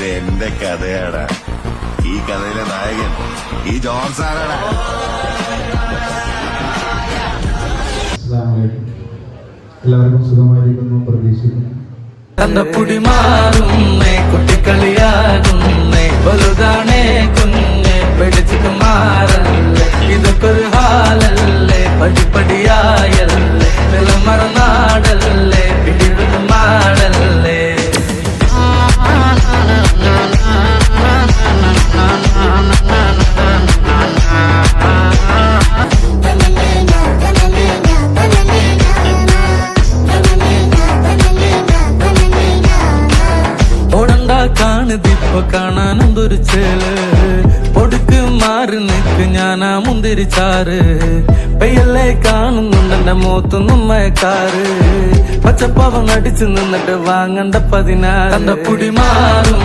ഇത് എന്റെ കഥയാടാ. ഈ കഥയിലെ നായകൻ ഈ ജോർജ് സാറാടാ. എല്ലാവർക്കും സുഖമായിരിക്കുന്നു പ്രതീക്ഷിക്കുന്നു. തന്തപ്പൊടി മാറുന്നേ കുട്ടിക്കളിയാകുന്നേ വലുതാണേ കുഞ്ഞെ പിടിച്ചിട്ട് മാറല്ലേ ഇതൊക്കെ ഒരു ഹാലല്ലേ പടിപ്പടിയായല്ലേ വിലമറനാടല്ലേ പിടിവിട്ട് മാടല്ലേ. കാണുതിപ്പൊ കാണാനെന്തൊരു ചേല് ഒടുക്ക് മാറി നിക്ക് ഞാനാ മുന്തിരിച്ചാറ് പെയ്യല്ലേ കാണുന്നുണ്ടെന്റെ മുഖത്തൊന്നും മയക്കാറ് പച്ചപ്പാവം അടിച്ചു നിന്നിട്ട് വാങ്ങണ്ട 16 തന്തപ്പൊടി മാറും